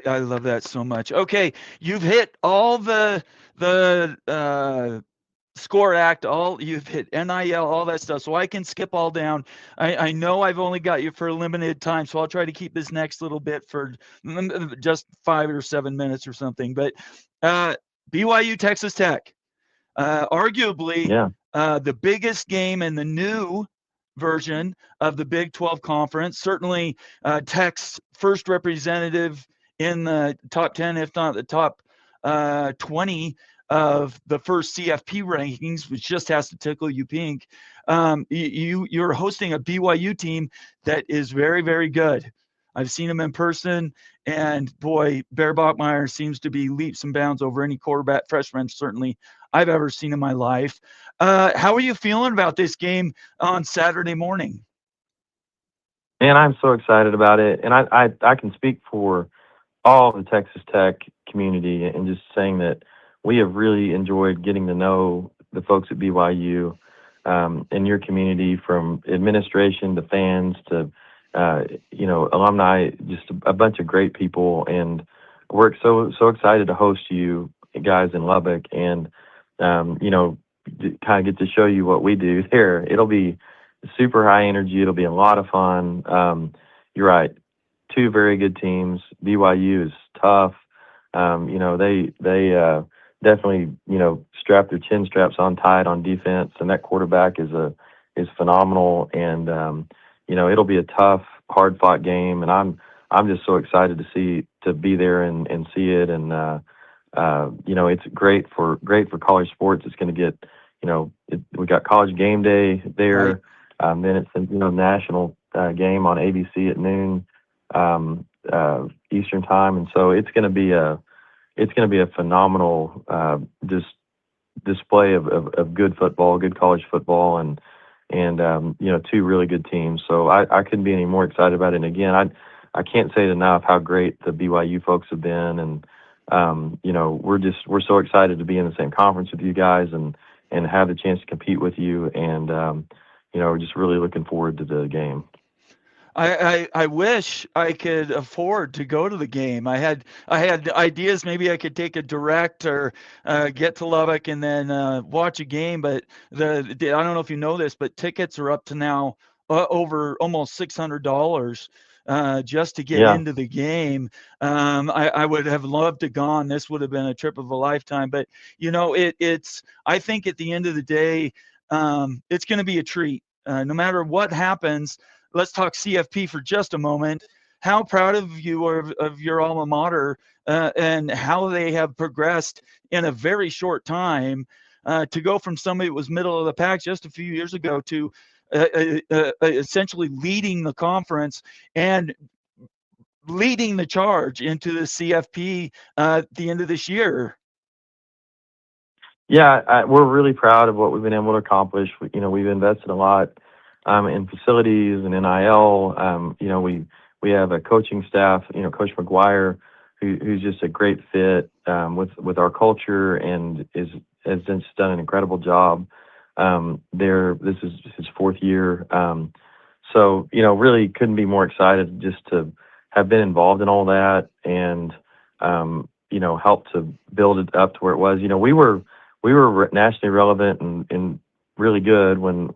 I love that so much. Okay, you've hit all the score act, all you've hit NIL, all that stuff. So I can skip all down. I know I've only got you for a limited time, so I'll try to keep this next little bit for just 5 or 7 minutes or something. But uh, BYU Texas Tech, arguably Yeah. the biggest game in the new version of the Big 12 conference. Certainly, Tech's first representative in the top 10, if not the top 20 of the first CFP rankings, which just has to tickle you pink. You're hosting a BYU team that is very, very good. I've seen them in person, and boy, Bear Bachmeyer seems to be leaps and bounds over any quarterback freshman, certainly I've ever seen in my life. How are you feeling about this game on Saturday morning? Man, I'm so excited about it. And I can speak for all of the Texas Tech community and just saying that we have really enjoyed getting to know the folks at BYU in your community, from administration to fans to alumni, just a bunch of great people. And we're so excited to host you guys in Lubbock, and kind of get to show you what we do there. It'll be super high energy. It'll be a lot of fun. You're right. Two very good teams. BYU is tough. They definitely strap their chin straps on tight on defense, and that quarterback is phenomenal. And it'll be a tough, hard fought game. And I'm just so excited to be there and see it. And it's great for college sports. It's going to get we got College Game Day Right. there. Then it's the national game on ABC at noon Eastern time, and so it's going to be a phenomenal just display of good football, good college football, and two really good teams. So I couldn't be any more excited about it. And again, I can't say it enough how great the BYU folks have been, and we're so excited to be in the same conference with you guys and have the chance to compete with you, and we're just really looking forward to the game. I wish I could afford to go to the game. I had ideas maybe I could take a direct or get to Lubbock and then watch a game, but I don't know if you know this, but tickets are up to now over almost $600 just to get Yeah, into the game. I would have loved to gone. This would have been a trip of a lifetime. But it's I think at the end of the day, it's going to be a treat. No matter what happens, let's talk CFP for just a moment. How proud of you are of your alma mater and how they have progressed in a very short time to go from somebody that was middle of the pack just a few years ago to essentially leading the conference and leading the charge into the CFP at the end of this year. yeah, we're really proud of what we've been able to accomplish. We've invested a lot in facilities and NIL. We have a coaching staff. Coach McGuire, who's just a great fit with our culture, and has just done an incredible job. This is his fourth year, so really couldn't be more excited just to have been involved in all that, and help to build it up to where it was. We were nationally relevant and really good when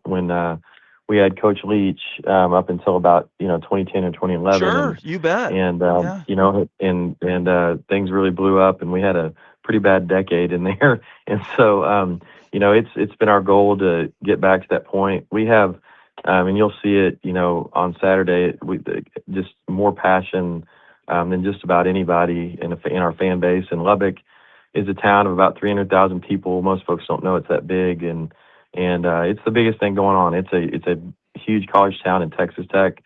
we had Coach Leach up until about 2010 or 2011, Sure, you bet. Yeah. things really blew up, and we had a pretty bad decade in there. And so it's been our goal to get back to that point. We have, and you'll see it on Saturday, just more passion than just about anybody in our fan base. And Lubbock is a town of about 300,000 people. Most folks don't know it's that big, and it's the biggest thing going on. It's a huge college town in Texas Tech.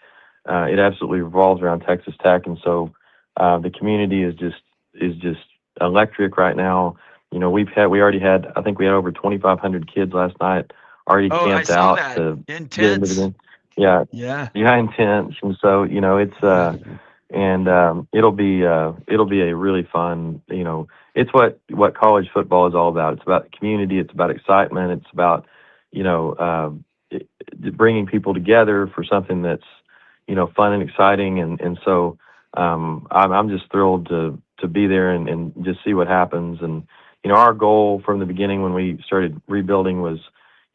It absolutely revolves around Texas Tech, and so the community is just electric right now. We already had, I think we had over 2,500 kids last night already Oh, I camped saw out that. to get into the Intense. game. Yeah, Yeah. yeah, intense. And so it's and it'll be a really fun. It's what college football is all about. It's about the community. It's about excitement. It's about you know bringing people together for something that's fun and exciting. And so I'm just thrilled to be there and just see what happens. And our goal from the beginning when we started rebuilding was,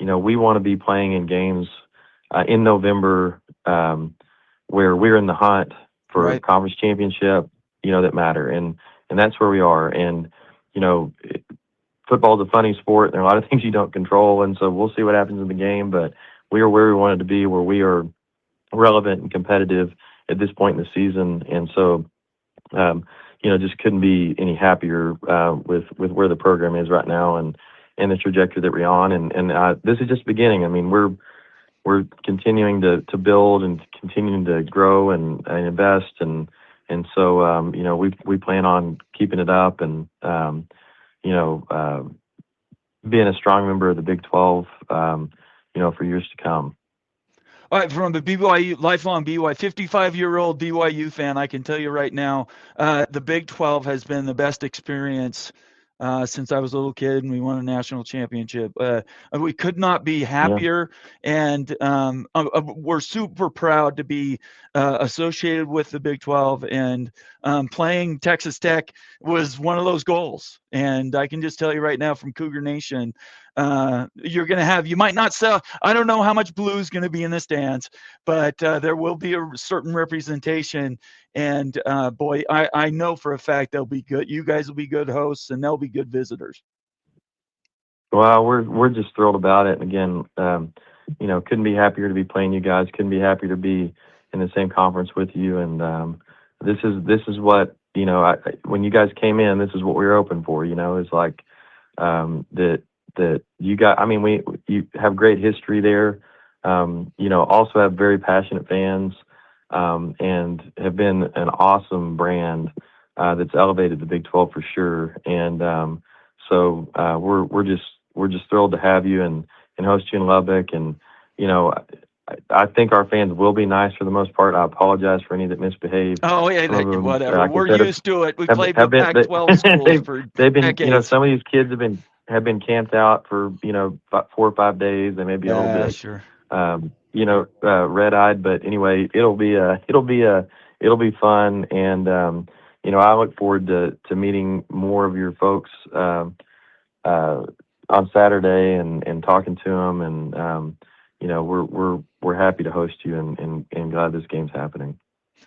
we want to be playing in games in November, where we're in the hunt for Right. conference championship, that matter, and that's where we are. And you know, football is a funny sport. There are a lot of things you don't control, and so we'll see what happens in the game. But we are where we wanted to be, where we are relevant and competitive at this point in the season. And so, just couldn't be any happier with where the program is right now and the trajectory that we're on. And this is just beginning. I mean, we're continuing to build and continuing to grow and invest and so we plan on keeping it up and you know uh, being a strong member of the Big 12 for years to come. All right, from the BYU, lifelong BYU, 55-year-old BYU fan, I can tell you right now, the Big 12 has been the best experience since I was a little kid and we won a national championship. We could not be Yeah. happier, and we're super proud to be associated with the Big 12. And playing Texas Tech was one of those goals. And I can just tell you right now from Cougar Nation, you're going to have, you might not sell, I don't know how much blue is going to be in the stands, but there will be a certain representation. And boy, I know for a fact they'll be good. You guys will be good hosts and they'll be good visitors. Well, we're just thrilled about it. And again, couldn't be happier to be playing you guys. Couldn't be happier to be in the same conference with you. And this is what when you guys came in, this is what we were hoping for. Is like that you got. I mean, you have great history there. Also have very passionate fans, and have been an awesome brand that's elevated the Big 12 for sure. And so we're just thrilled to have you and host you in Lubbock. And I think our fans will be nice for the most part. I apologize for any that misbehave. Oh yeah, Some of them, whatever. like I We're said, used to it. We played have with been Pac-12 schools for they've been decades. some of these kids have been camped out for 4 or 5 days. They may be a little Yeah, bit sure. red-eyed, but anyway, it'll be fun. And I look forward to meeting more of your folks uh, on Saturday and talking to them. And we're happy to host you and glad this game's happening.